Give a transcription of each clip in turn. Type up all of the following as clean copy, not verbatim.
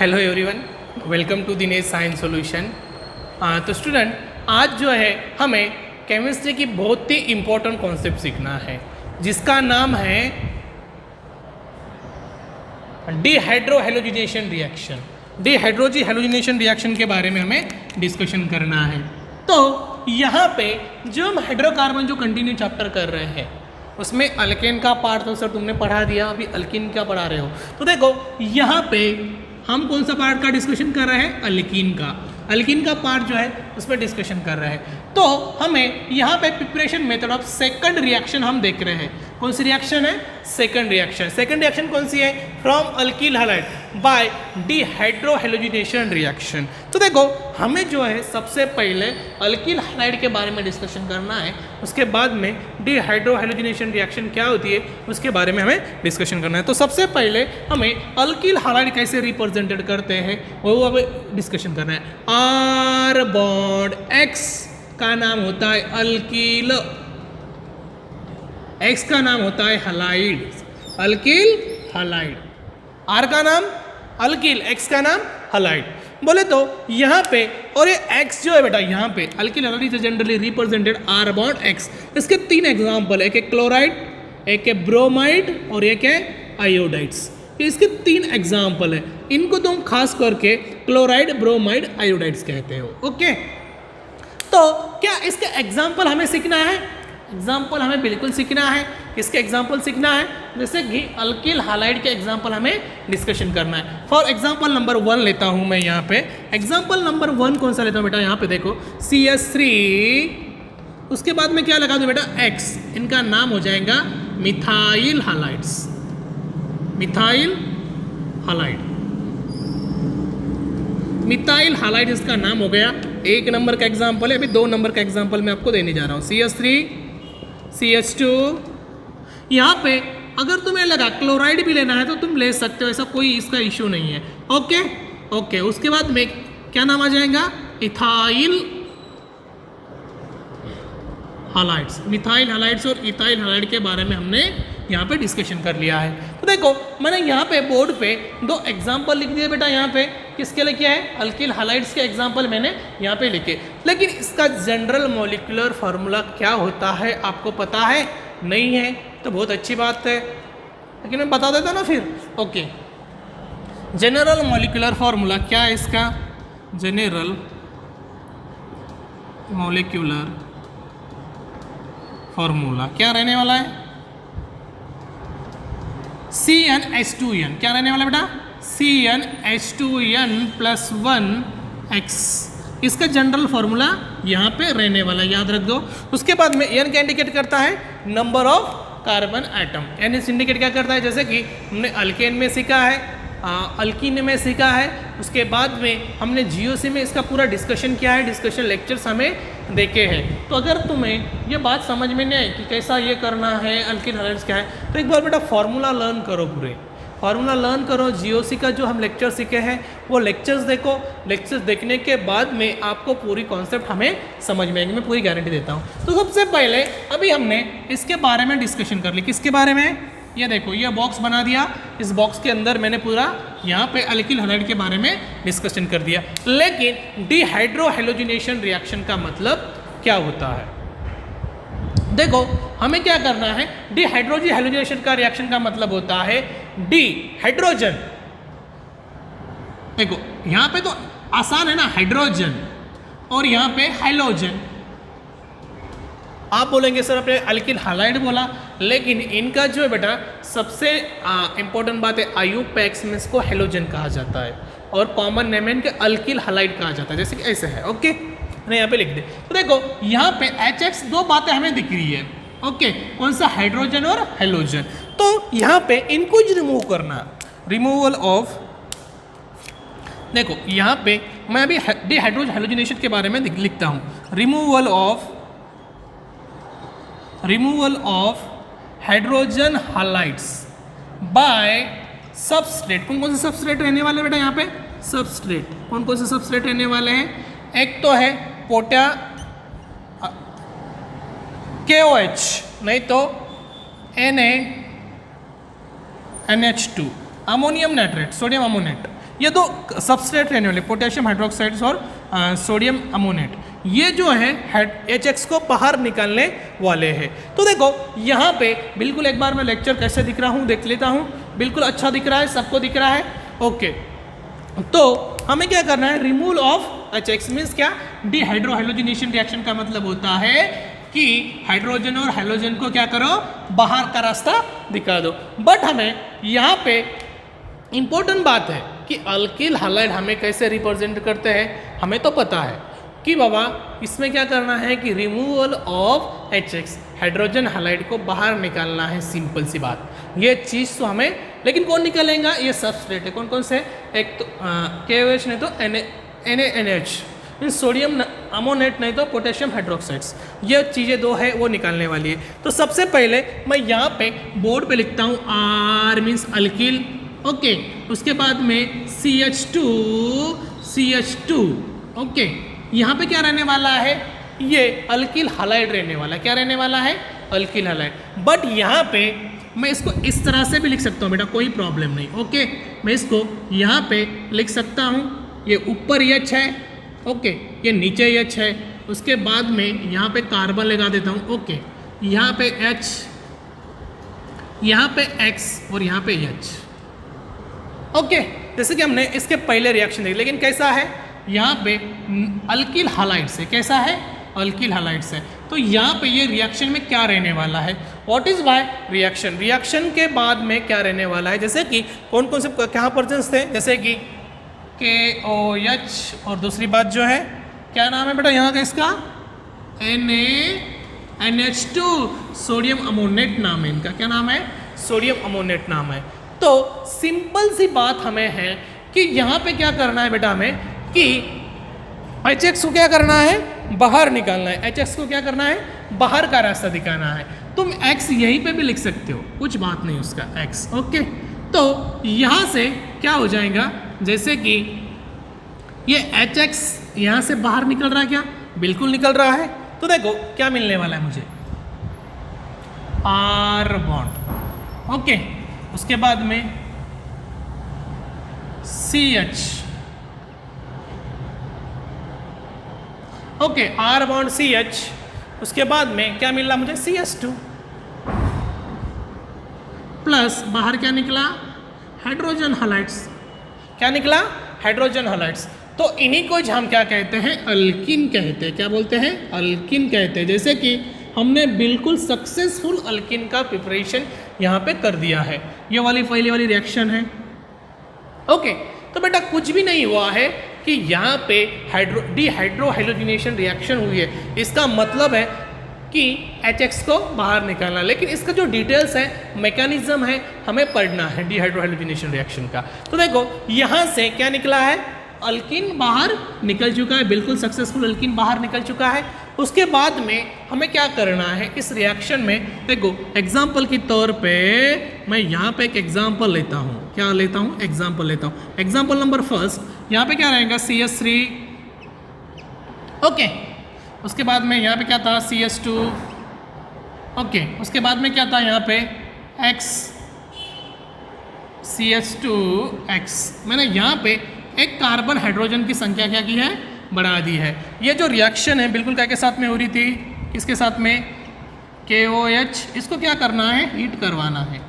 Hello everyone, welcome to Dinesh science solution. तो student, आज जो है हमें केमिस्ट्री की बहुत ही इम्पोर्टेंट कॉन्सेप्ट सीखना है जिसका नाम है डिहाइड्रोहेलोजिनेशन रिएक्शन। डिहाइड्रोजिनेशन रिएक्शन के बारे में हमें डिस्कशन करना है। तो यहाँ पे जो हम हाइड्रोकार्बन जो कंटिन्यू चैप्टर कर रहे हैं उसमें अल्केन का पार्ट तो सर तुमने पढ़ा दिया, अभी अल्कीन क्या पढ़ा रहे हो। तो देखो यहाँ पे हम कौन सा पार्ट का डिस्कशन कर रहे हैं, अल्कीन का। अल्कीन का पार्ट जो है उसमें डिस्कशन कर रहे हैं। तो हमें यहाँ पे preparation method of second reaction हम देख रहे हैं। कौन सी रिएक्शन है, सेकंड रिएक्शन। सेकंड रिएक्शन कौन सी है, from alkyl halide by dehydrohalogenation reaction. तो देखो हमें जो है सबसे पहले अल्कील हैलाइड के बारे में डिस्कशन करना है, उसके बाद में डिहाइड्रोहेलोजिनेशन रिएक्शन क्या होती है उसके बारे में हमें डिस्कशन करना है। तो सबसे पहले हमें अल्कील हैलाइड कैसे रिप्रेजेंटेड करते हैं वो अब डिस्कशन करना है। आर बॉन्ड एक्स का नाम होता है अल्कील, एक्स का नाम होता है हलाइड, अल्कील हलाइड। आर का नाम अल्कील, एक्स का नाम हलाइड। बोले तो यहाँ पे और ये एक्स जो है बेटा यहाँ पे alkyl halide is generally represented R bond X. इसके तीन एग्जांपल है, एक है क्लोराइड, एक है ब्रोमाइड और एक है आयोडाइड्स। इसके तीन एग्जांपल है, इनको तुम खास करके क्लोराइड, ब्रोमाइड, आयोडाइड्स कहते हो। ओके, तो क्या इसके एग्जाम्पल हमें सीखना है? एग्जाम्पल हमें बिल्कुल सीखना है। किसके एग्जाम्पल सीखना है? जैसे कि अल्कील हैलाइड के एग्जाम्पल हमें डिस्कशन करना है। फॉर एग्जाम्पल नंबर 1 लेता हूं मैं यहाँ पे। एग्जाम्पल नंबर 1 कौन सा लेता हूँ बेटा, यहाँ पे देखो CH3, उसके बाद में क्या लगा दूँ बेटा, X। इनका नाम हो जाएगा methyl halides, methyl halide. Methyl halide इसका नाम हो गया। 1 नंबर का एग्जाम्पल है, अभी 2 नंबर का एग्जाम्पल मैं आपको देने जा रहा हूँ। CH3, CH2। यहाँ पे अगर तुम्हें लगा क्लोराइड भी लेना है तो तुम ले सकते हो, ऐसा कोई इसका इशू नहीं है। ओके ओके, उसके बाद में क्या नाम आ जाएगा, इथाइल हैलाइड्स। मिथाइल हैलाइड्स और इथाइल हैलाइड के बारे में हमने यहाँ पे डिस्कशन कर लिया है। तो देखो मैंने यहाँ पे बोर्ड पे 2 एग्जाम्पल लिख दिए बेटा। यहाँ पे किसके लिखे हैं, अल्कील हैलाइड्स के एग्जाम्पल मैंने यहाँ पे लिखे। लेकिन इसका जनरल मॉलिक्यूलर फार्मूला क्या होता है आपको पता है? नहीं है तो बहुत अच्छी बात है, लेकिन मैं बता देता ना फिर। ओके, जनरल मॉलिक्यूलर फार्मूला क्या है इसका? जनरल मॉलिक्यूलर फार्मूला क्या रहने वाला है? CnH2n। क्या रहने वाला बेटा? CnH2n + 1x। इसका जनरल फार्मूला यहाँ पे रहने वाला, याद रख दो। उसके बाद में n क्या इंडिकेट करता है, number of carbon atom. n इस इंडिकेट क्या करता है, जैसे कि हमने अल्केन में सीखा है, अल्कीन में सीखा है। उसके बाद में हमने GOC में इसका पूरा डिस्कशन किया है, डिस्कशन लेक्चर्स हमें देखे हैं। तो अगर तुम्हें ये बात समझ में नहीं आई कि कैसा ये करना है, अल्कीन हैलाइड्स क्या है, तो एक बार बेटा फार्मूला लर्न करो, पूरे फार्मूला लर्न करो। GOC का जो हम लेक्चर सीखे हैं वो लेक्चर्स देखो। लेक्चर्स देखने के बाद में आपको पूरी कॉन्सेप्ट हमें समझ में आएगी, मैं पूरी गारंटी देता हूँ। तो सबसे पहले अभी हमने इसके बारे में डिस्कशन कर ली। किसके बारे में? ये देखो, ये बॉक्स बना दिया, इस बॉक्स के अंदर मैंने पूरा यहाँ पे अल्कील हैलाइड के बारे में डिस्कशन कर दिया। लेकिन डिहाइड्रोहेलोजिनेशन रिएक्शन का मतलब क्या होता है? देखो हमें क्या करना है, डिहाइड्रोजिनेशन का रिएक्शन का मतलब होता है डी हाइड्रोजन। देखो यहाँ पे तो आसान है ना, हाइड्रोजन, और यहाँ पे हाइलोजन। आप बोलेंगे सर आपने अल्कील हैलाइड बोला, लेकिन इनका जो है बेटा सबसे इंपॉर्टेंट बात है, आयुपैक्स में इसको हेलोजन कहा जाता है और कॉमन नेम है इनके अल्कील हैलाइड कहा जाता है, जैसे कि ऐसे है। ओके, मैंने यहाँ पे लिख दे। तो देखो यहाँ पे HX 2 बातें हमें दिख रही है। ओके, कौन सा, हाइड्रोजन और हेलोजन। तो यहाँ पे इनको रिमूव करना, रिमूवल ऑफ। देखो यहाँ पे मैं अभी डिहाइड्रोहेलोजिनेशन के बारे में लिखता हूँ, removal of hydrogen halides bye substrate. कौन कौन से सबस्ट्रेट रहने वाले बेटा यहाँ पे? सबस्ट्रेट। कौन कौन से सबस्ट्रेट रहने वाले हैं? एक तो है KOH, नहीं तो NaNH2, अमोनियम नाइट्रेट, सोडियम अमोनेट, ये दो सबस्ट्रेट रहने वाले पोटेशियम हाइड्रोक्साइड और सोडियम अमोनेट, ये जो है HX को बाहर निकालने वाले हैं। तो देखो यहाँ पे बिल्कुल एक बार मैं लेक्चर कैसे दिख रहा हूँ देख लेता हूँ, बिल्कुल अच्छा दिख रहा है, सबको दिख रहा है, ओके। तो हमें क्या करना है, रिमूवल ऑफ HX मीन्स क्या, डिहाइड्रोहाइलोजिनेशन रिएक्शन का मतलब होता है कि हाइड्रोजन और हाइड्रोजन को क्या करो, बाहर का रास्ता दिखा दो। बट हमें यहाँ पे इंपॉर्टेंट बात है कि अल्किल हैलाइड हमें कैसे रिप्रेजेंट करते हैं, हमें तो पता है कि बाबा इसमें क्या करना है कि removal of HX, hydrogen halide को बाहर निकालना है, सिंपल सी बात। ये चीज़ तो हमें, लेकिन कौन निकालेगा, ये सबस्ट्रेट है, कौन कौन से, एक तो KOH नहीं तो NaNH, सोडियम अमोनेट नहीं तो पोटेशियम हाइड्रोक्साइड्स, ये चीज़ें दो है वो निकालने वाली है। तो सबसे पहले मैं यहाँ पे बोर्ड पे लिखता हूँ R मीन्स अल्किल, ओके। उसके बाद में CH2, ओके। यहाँ पे क्या रहने वाला है, ये अल्किल हैलाइड रहने वाला है, क्या रहने वाला है, अल्किल हैलाइड। बट यहाँ पे मैं इसको इस तरह से भी लिख सकता हूँ बेटा, कोई प्रॉब्लम नहीं, ओके। मैं इसको यहाँ पे लिख सकता हूँ, ये ऊपर H है, ओके, ये नीचे H है, उसके बाद में यहाँ पे कार्बन लगा देता हूँ, ओके। यहाँ पे H, यहाँ पे X और यहाँ पे H, ओके। जैसे कि हमने इसके पहले रिएक्शन देखी, लेकिन कैसा है, यहाँ पे अल्किल हैलाइड से, कैसा है, अल्किल हैलाइड से। तो यहाँ पे ये रिएक्शन में क्या रहने वाला है, what is Y reaction, reaction के बाद में क्या रहने वाला है, जैसे कि कौन कौन से कहाँ पर्सन्स थे, जैसे कि KOH और दूसरी बात जो है क्या नाम है बेटा यहाँ का इसका, NaNH2, सोडियम अमोनेट नाम है इनका, क्या नाम है, सोडियम अमोनेट नाम है। तो सिंपल सी बात हमें है कि यहाँ पे क्या करना है बेटा, हमें कि HX को क्या करना है, बाहर निकालना है, HX को क्या करना है, बाहर का रास्ता दिखाना है। तुम X यहीं पे भी लिख सकते हो, कुछ बात नहीं उसका, X, ओके। तो यहाँ से क्या हो जाएगा, जैसे कि ये HX यहाँ से बाहर निकल रहा है, क्या बिल्कुल निकल रहा है। तो देखो क्या मिलने वाला है मुझे, R बॉन्ड, ओके। उसके बाद में CH, okay, R bond CH। उसके बाद में क्या मिल रहा मुझे, CH2 प्लस बाहर क्या निकला, हाइड्रोजन हैलाइड्स, क्या निकला, हाइड्रोजन हैलाइड्स। तो इन्हीं को हम क्या कहते हैं, अल्किन कहते हैं, क्या बोलते हैं, अल्किन कहते हैं। जैसे कि हमने बिल्कुल सक्सेसफुल अल्किन का प्रिपरेशन यहाँ पे कर दिया है, ये वाली पहली वाली रिएक्शन है, ओके। तो बेटा कुछ भी नहीं हुआ है कि यहाँ पे डिहाइड्रोहाइलोजिनेशन रिएक्शन हुई है, इसका मतलब है कि HX को बाहर निकालना, लेकिन इसका जो डिटेल्स है, मैकेनिज्म है, हमें पढ़ना है डिहाइड्रोहाइलोजिनेशन रिएक्शन का। तो देखो यहाँ से क्या निकला है, अल्किन बाहर निकल चुका है, बिल्कुल सक्सेसफुल अल्किन बाहर निकल चुका है। उसके बाद में हमें क्या करना है इस रिएक्शन में, देखो एग्जाम्पल के तौर पे मैं यहाँ पे एक एग्जाम्पल लेता हूँ, क्या लेता हूँ, एग्जाम्पल लेता हूँ। एग्जाम्पल नंबर फर्स्ट, यहाँ पे क्या रहेगा, CH3, ओके। उसके बाद में यहाँ पे क्या था, CH2, ओके। उसके बाद में क्या था यहाँ पे X, CH2X। मैंने यहाँ पे एक कार्बन हाइड्रोजन की संख्या क्या की है, बढ़ा दी है। ये जो रिएक्शन है बिल्कुल क्या के साथ में हो रही थी, किसके साथ में, KOH, इसको क्या करना है, हीट करवाना है,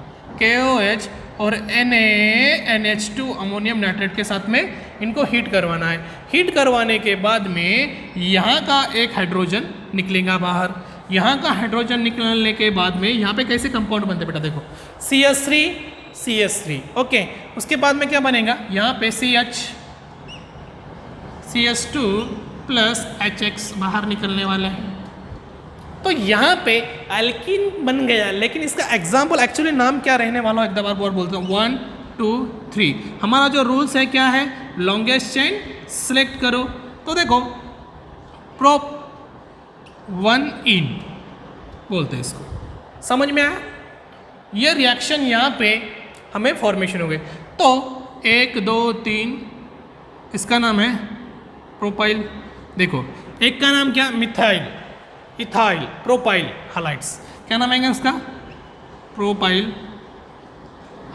KOH और NaNH2 अमोनियम नाइट्रेट के साथ में इनको हीट करवाना है। हीट करवाने के बाद में यहाँ का एक हाइड्रोजन निकलेगा बाहर, यहाँ का हाइड्रोजन निकलने के बाद में यहाँ पे कैसे कंपाउंड बनते बेटा, देखो CH3 ओके। उसके बाद में क्या बनेगा, यहाँ पे CH2 प्लस HX बाहर निकलने वाला है। तो यहाँ पे एल्कीन बन गया, लेकिन इसका एग्जाम्पल एक्चुअली नाम क्या रहने वाला है, एक दफा और बोलता हूँ, 1 2 3। हमारा जो रूल्स है क्या है, लॉन्गेस्ट चेन सिलेक्ट करो। तो देखो प्रोप 1 इन बोलते हैं इसको, समझ में आया। ये रिएक्शन यहाँ पे हमें फॉर्मेशन हो गए। तो 1 2 3, इसका नाम है प्रोपाइल। देखो एक का नाम क्या, मिथाइल, इथाइल, प्रोपाइल हैलाइड्स। क्या नाम है इसका, प्रोपाइल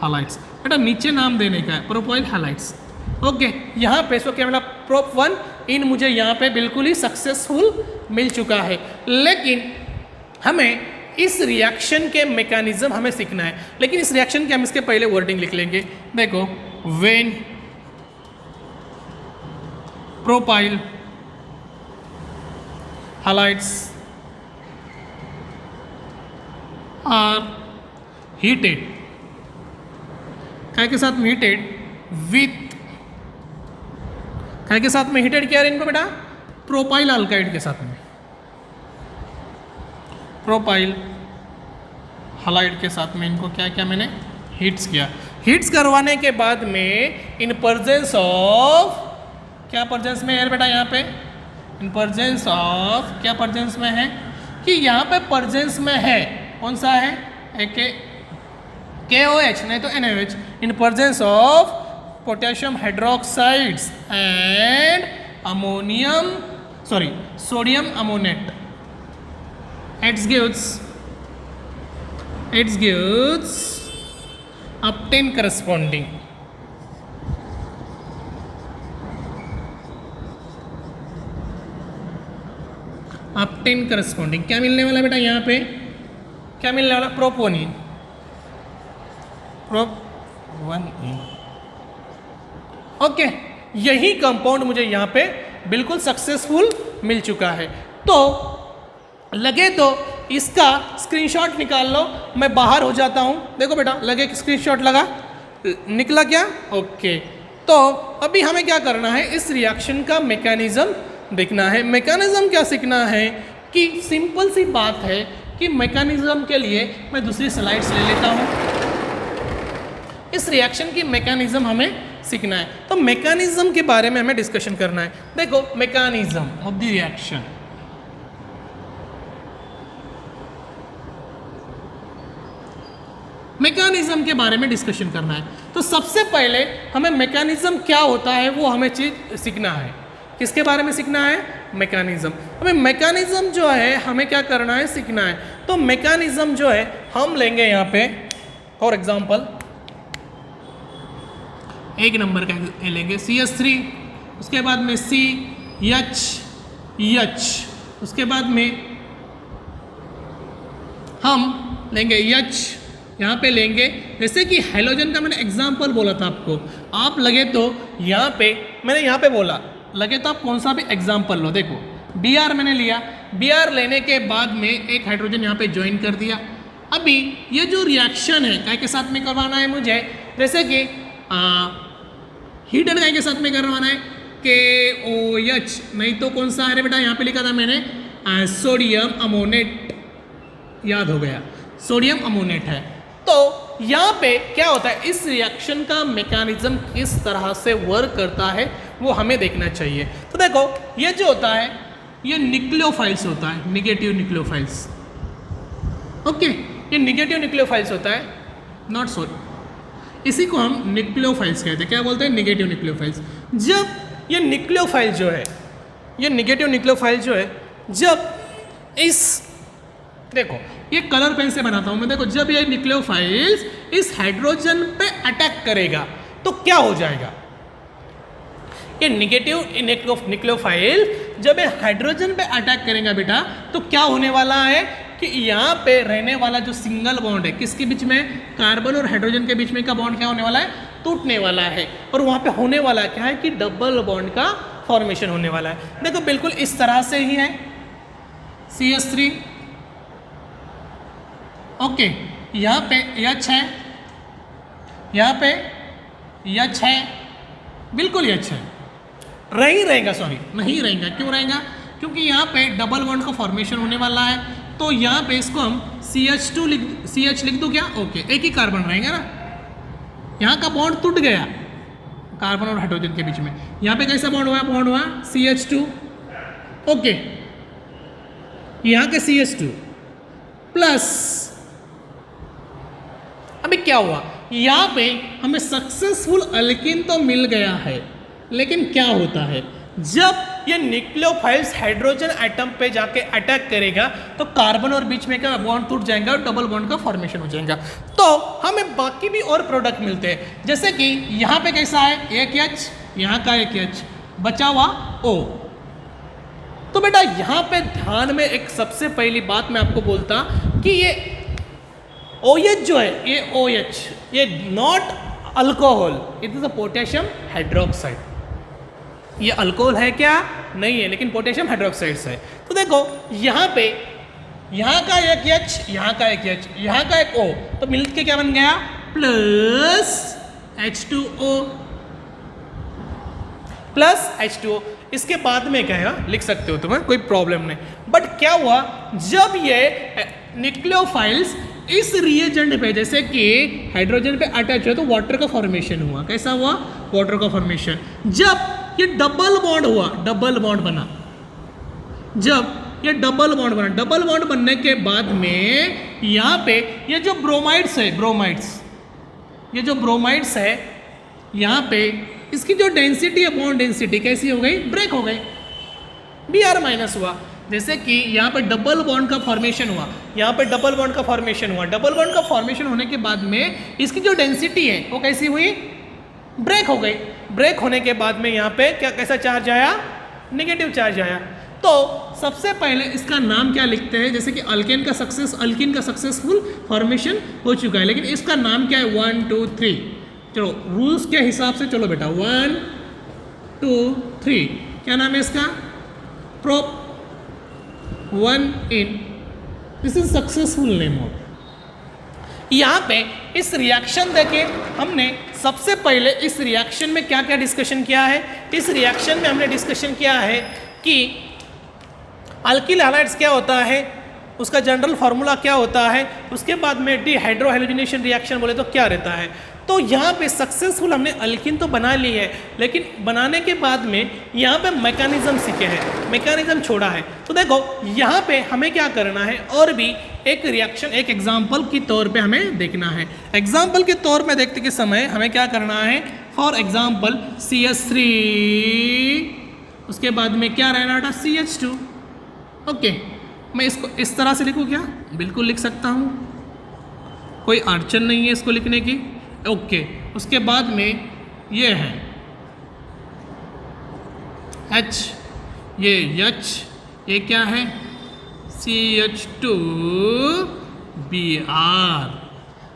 हैलाइड्स। बेटा नीचे नाम देने का है, प्रोपाइल हैलाइड्स। ओके, यहाँ पे इसको क्या मिला, प्रोप 1 इन मुझे यहाँ पे बिल्कुल ही सक्सेसफुल मिल चुका है। लेकिन हमें इस रिएक्शन के मैकेनिज्म हमें सीखना है। लेकिन इस रिएक्शन के हम इसके पहले वर्डिंग लिख लेंगे। देखो, when propyl halides are heated, क्या के साथ में हीटेड विथ, क्या के साथ में हीटेड किया है इनको बेटा, प्रोपाइल अल्काइड के साथ में, प्रोपाइल हैलाइड के साथ में इनको क्या किया मैंने, हीट्स किया। हीट्स करवाने के बाद में इन प्रेजेंस ऑफ, क्या प्रेजेंस में है बेटा यहाँ पे, इन प्रेजेंस ऑफ, क्या प्रेजेंस में है कि यहाँ पे प्रेजेंस में है, कौन सा है, KOH नहीं तो NaOH, in presence of potassium hydroxides and ammonium, sorry sodium ammonate, it gives octane corresponding, octane corresponding क्या मिलने वाला बेटा यहाँ पे, क्या मिलने वाला, प्रोपोनिन, प्रोप1। ओके, यही कंपाउंड मुझे यहाँ पे बिल्कुल सक्सेसफुल मिल चुका है। तो लगे तो इसका स्क्रीनशॉट निकाल लो, मैं बाहर हो जाता हूँ। देखो बेटा, लगे स्क्रीनशॉट लगा, निकला क्या, ओके। तो अभी हमें क्या करना है, इस रिएक्शन का मैकेनिज्म देखना है। मैकेनिज्म क्या सीखना है कि सिंपल सी बात है कि मैकेनिज्म के लिए मैं दूसरी स्लाइड्स ले लेता हूँ। इस रिएक्शन की मैकेनिज्म हमें सीखना है, तो मैकेनिज्म के बारे में हमें डिस्कशन करना है। देखो, mechanism of the reaction, mechanism के बारे में डिस्कशन करना है। तो सबसे पहले हमें मैकेनिज्म क्या होता है वो हमें चीज सीखना है। किसके बारे में सीखना है, मैकेनिज्म। हमें मैकेनिज्म जो है हमें क्या करना है, सीखना है। तो मैकेनिज्म जो है हम लेंगे यहाँ पे, फॉर एग्जांपल एक नंबर का लेंगे CH3, उसके बाद में CH, उसके बाद में हम लेंगे H, यहाँ पे लेंगे। जैसे कि हेलोजन का मैंने एग्जाम्पल बोला था आपको, आप लगे तो यहाँ पे, मैंने यहाँ पे बोला, लगे तो आप कौन सा भी एग्जाम्पल लो। देखो, Br मैंने लिया, Br लेने के बाद में एक हाइड्रोजन यहाँ पे ज्वाइन कर दिया। अभी ये जो रिएक्शन है काय के साथ में करवाना है मुझे, जैसे कि हीटर काय के साथ में करवाना है, KOH, नहीं तो कौन सा है बेटा, यहाँ पे लिखा था मैंने सोडियम अमोनेट, याद हो गया, सोडियम अमोनेट है। तो यहाँ पे क्या होता है, इस रिएक्शन का मैकेनिज्म किस तरह से वर्क करता है वो हमें देखना चाहिए। तो देखो, ये जो होता है ये न्यूक्लियोफाइल्स होता है, निगेटिव न्यूक्लियोफाइल्स। ओके, ये निगेटिव न्यूक्लियोफाइल्स होता है, नॉट सो, इसी को हम न्यूक्लियोफाइल्स कहते हैं। क्या बोलते हैं, निगेटिव न्यूक्लियोफाइल्स। जब ये न्यूक्लियोफाइल जो है, ये निगेटिव न्यूक्लियोफाइल जो है, जब इस, देखो ये कलर पेन से बनाता हूं मैं, देखो जब ये न्यूक्लियोफाइल्स इस हाइड्रोजन पे अटैक करेगा तो क्या हो जाएगा, ये निगेटिव न्यूक्लियोफाइल जब ये हाइड्रोजन पे अटैक करेगा बेटा, तो क्या होने वाला है कि यहाँ पे रहने वाला जो सिंगल बॉन्ड है, किसके बीच में, कार्बन और हाइड्रोजन के बीच में का बॉन्ड क्या होने वाला है, टूटने वाला है। और वहाँ पे होने वाला क्या है कि डबल बॉन्ड का फॉर्मेशन होने वाला है। देखो बिल्कुल इस तरह से ही है, CH3, ओके, यहाँ पे H है, यहाँ पे H है, बिल्कुल H है, रहेगा, सॉरी नहीं रहेगा, क्यों रहेगा, क्योंकि यहाँ पे डबल बॉन्ड का फॉर्मेशन होने वाला है। तो यहाँ पे इसको हम CH लिख दूँ क्या, ओके, एक ही कार्बन रहेगा ना, यहाँ का बॉन्ड टूट गया कार्बन और हाइड्रोजन के बीच में। यहाँ पे कैसा बॉन्ड हुआ CH2, ओके, यहाँ के CH2 प्लस, अभी क्या हुआ, यहाँ पे हमें सक्सेसफुल अल्कीन तो मिल गया है, लेकिन क्या होता है जब ये न्यूक्लियोफाइल्स हाइड्रोजन एटम पे जाके अटैक करेगा तो कार्बन और बीच में का बॉन्ड टूट जाएगा और डबल बॉन्ड का फॉर्मेशन हो जाएगा। तो हमें बाकी भी और प्रोडक्ट मिलते हैं, जैसे कि यहाँ पे कैसा है, एक H, यहाँ का एक H, बचा हुआ O। तो बेटा यहाँ पे ध्यान में एक सबसे पहली बात मैं आपको बोलता कि ये OH जो है, ये OH, ये not alcohol, it is a potassium hydroxide. ये अल्कोहल है क्या? नहीं है, लेकिन पोटेशियम हाइड्रोक्साइड है। तो देखो यहाँ पे यहाँ का एक H, यहाँ का एक H, यहाँ का एक O, तो मिलके क्या बन गया? Plus H2O, plus H2O। इसके बाद में क्या है लिख सकते हो तुम्हें, कोई प्रॉब्लम नहीं। बट क्या हुआ, जब ये न्यूक्लियोफाइल्स इस रिएजेंट पे जैसे कि हाइड्रोजन पे अटैच हुआ तो वाटर का फॉर्मेशन हुआ। कैसा हुआ? वाटर का फॉर्मेशन। जब ये डबल बॉन्ड हुआ, डबल बॉन्ड बना, जब ये डबल बॉन्ड बना, डबल बॉन्ड बनने के बाद में यहाँ पे ये जो ब्रोमाइड्स है, ब्रोमाइड्स, ये जो ब्रोमाइड्स है यहाँ पे इसकी जो डेंसिटी है, बॉन्ड डेंसिटी कैसी हो गई? ब्रेक हो गई, Br माइनस हुआ। जैसे कि यहाँ पे डबल बॉन्ड का फॉर्मेशन हुआ, यहाँ पे डबल बॉन्ड का फॉर्मेशन हुआ। डबल बॉन्ड का फॉर्मेशन होने के बाद में इसकी जो डेंसिटी है वो कैसी हुई? ब्रेक हो गई। ब्रेक होने के बाद में यहाँ पे क्या, कैसा चार्ज आया? नेगेटिव चार्ज आया। तो सबसे पहले इसका नाम क्या लिखते हैं? जैसे कि अल्केन का सक्सेसफुल फॉर्मेशन हो चुका है, लेकिन इसका नाम क्या है? 1 2 3। चलो रूल्स के हिसाब से चलो बेटा, 1 2 3 क्या नाम है इसका? Prop 1 in, this is successful name of. यहाँ पे इस रिएक्शन देखिए, हमने सबसे पहले इस रिएक्शन में क्या क्या डिस्कशन किया है? इस रिएक्शन में हमने डिस्कशन किया है कि अल्किल हैलाइड्स क्या होता है, उसका जनरल फार्मूला क्या होता है, उसके बाद में डिहाइड्रोहाइलोजिनेशन रिएक्शन बोले तो क्या रहता है। तो यहाँ पे सक्सेसफुल हमने अल्किन तो बना ली है, लेकिन बनाने के बाद में यहाँ पे मैकेनिज्म सीखे हैं, मैकेनिज्म छोड़ा है। तो देखो यहाँ पे हमें क्या करना है, और भी एक रिएक्शन, एक एग्जाम्पल के तौर पे हमें देखना है। एग्जाम्पल के तौर में देखते के समय हमें क्या करना है? फॉर एग्जाम्पल CH3, उसके बाद में क्या रहना था? CH2। ओके, मैं इसको इस तरह से लिखूँ क्या? बिल्कुल लिख सकता हूँ, कोई अड़चन नहीं है इसको लिखने की। ओके, उसके बाद में ये है H, ये H, ये क्या है? CH2Br।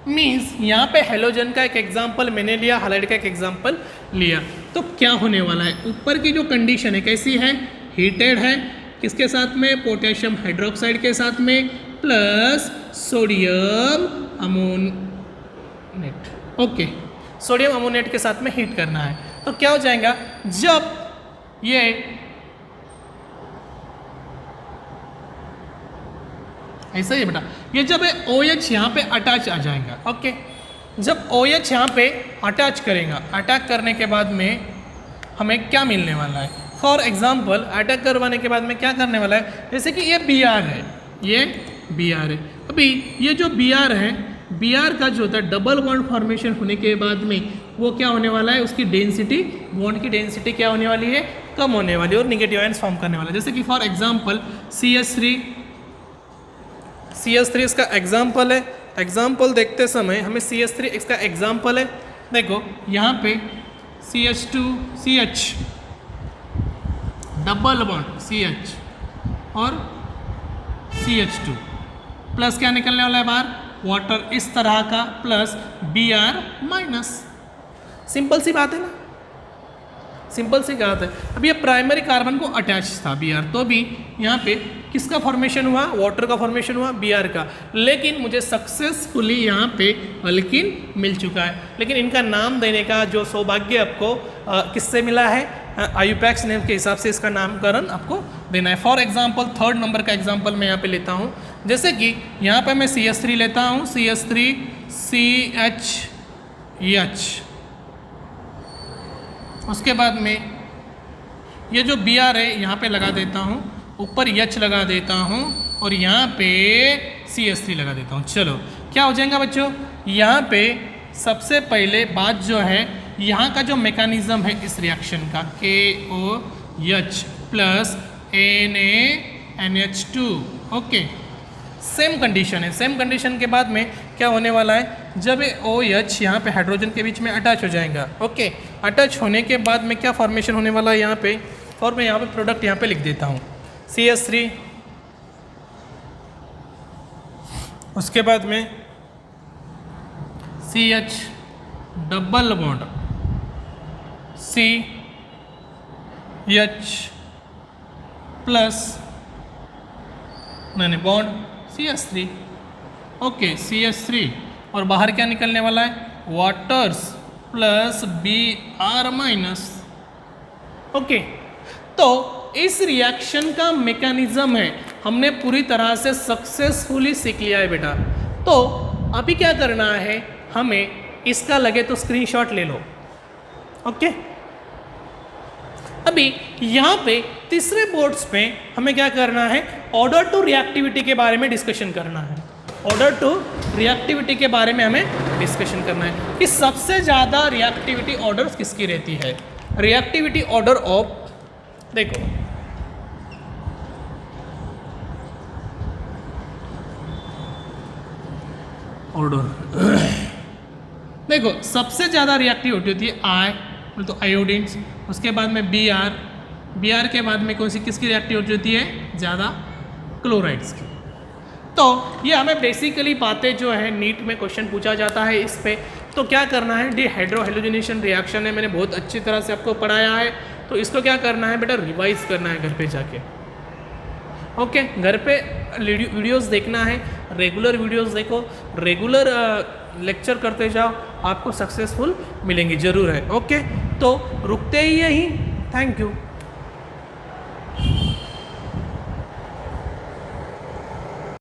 मीन्स यहाँ पे हेलोजन का एक एग्जाम्पल मैंने लिया, हाइलाइट का एक एग्जाम्पल लिया। तो क्या होने वाला है? ऊपर की जो कंडीशन है कैसी है? हीटेड है। किसके साथ में? पोटेशियम हाइड्रोक्साइड के साथ में, प्लस सोडियम अमोनेट। ओके, सोडियम अमोनेट के साथ में हीट करना है। तो क्या हो जाएगा? जब ये ऐसा ही है बेटा, ये जब OH यहाँ पे अटैच आ जाएगा। ओके, जब OH यहाँ पे अटैच करेगा, अटैक करने के बाद में हमें क्या मिलने वाला है? फॉर एग्जाम्पल अटैक करवाने के बाद में क्या करने वाला है? जैसे कि ये Br है, ये Br है। अभी ये जो Br है, Br का जो होता है डबल बॉन्ड फॉर्मेशन होने के बाद में वो क्या होने वाला है? उसकी डेंसिटी, बॉन्ड की डेंसिटी क्या होने वाली है? कम होने वाली है और निगेटिव आयंस फॉर्म करने वाला है। जैसे कि फॉर एग्जाम्पल CH3 इसका एग्जाम्पल है। एग्जाम्पल देखते समय हमें CH3 इसका एग्जाम्पल है। देखो यहाँ पे CH2 CH, double bond CH और CH2, प्लस क्या निकलने वाला है बाहर? वाटर, इस तरह का, प्लस Br माइनस। सिंपल सी बात है ना, सिंपल सी बात है। अब ये प्राइमरी कार्बन को अटैच था Br, तो भी यहाँ पे किसका फॉर्मेशन हुआ? वाटर का फॉर्मेशन हुआ, Br का। लेकिन मुझे सक्सेसफुली यहाँ पे अल्किन मिल चुका है। लेकिन इनका नाम देने का जो सौभाग्य आपको किससे मिला है? आयुपैक्स नेम के हिसाब से इसका नामकरण आपको देना है। फॉर एग्जाम्पल 3rd नंबर का एग्जाम्पल मैं यहाँ पे लेता हूँ। जैसे कि यहाँ पे मैं CH3 लेता हूँ, CH3 CHH, उसके बाद में ये जो Br है यहाँ पे लगा देता हूँ, ऊपर H लगा देता हूँ और यहाँ पे CH3 लगा देता हूँ। चलो क्या हो जाएगा बच्चों? यहाँ पे सबसे पहले बात जो है, यहाँ का जो मैकेनिज्म है इस रिएक्शन का, KOH plus NaNH2। Okay, same condition है। सेम कंडीशन के बाद में क्या होने वाला है? जब OH यहाँ पे हाइड्रोजन के बीच में अटैच हो जाएगा, ओके, अटैच होने के बाद में क्या फॉर्मेशन होने वाला है यहाँ पे, और मैं यहाँ पे प्रोडक्ट यहाँ पे लिख देता हूँ CH3, उसके बाद में CH double bond CH plus मैंने बॉन्ड CH3, ओके CH3, और बाहर क्या निकलने वाला है, waters plus Br minus. Okay, तो इस रिएक्शन का मैकेनिज्म है हमने पूरी तरह से सक्सेसफुली सीख लिया है बेटा। तो अभी क्या करना है, हमें इसका लगे तो स्क्रीनशॉट ले लो। ओके, अभी यहाँ पे तीसरे बोर्ड्स पे हमें क्या करना है, ऑर्डर टू रिएक्टिविटी के बारे में डिस्कशन करना है। ऑर्डर टू रिएक्टिविटी के बारे में हमें डिस्कशन करना है कि सबसे ज़्यादा रिएक्टिविटी ऑर्डर्स किसकी रहती है। रिएक्टिविटी ऑर्डर ऑफ, देखो ऑर्डर देखो सबसे ज़्यादा रिएक्टिविटी होती है आई, तो आयोडीन्स, उसके बाद में Br के बाद में कौन सी किसकी रिएक्टिविटी होती है, ज़्यादा क्लोराइड्स की। तो ये हमें बेसिकली बातें जो है नीट में क्वेश्चन पूछा जाता है इस पे। तो क्या करना है, डिहाइड्रोहेलोजिनेशन रिएक्शन है, मैंने बहुत अच्छी तरह से आपको पढ़ाया है, तो इसको क्या करना है बेटा, रिवाइज करना है घर पे जाके। ओके, घर पे वीडियोस देखना है, रेगुलर वीडियोस देखो, रेगुलर लेक्चर करते जाओ, आपको सक्सेसफुल मिलेंगी ज़रूर है। ओके, तो रुकते ही यहीं, थैंक यू।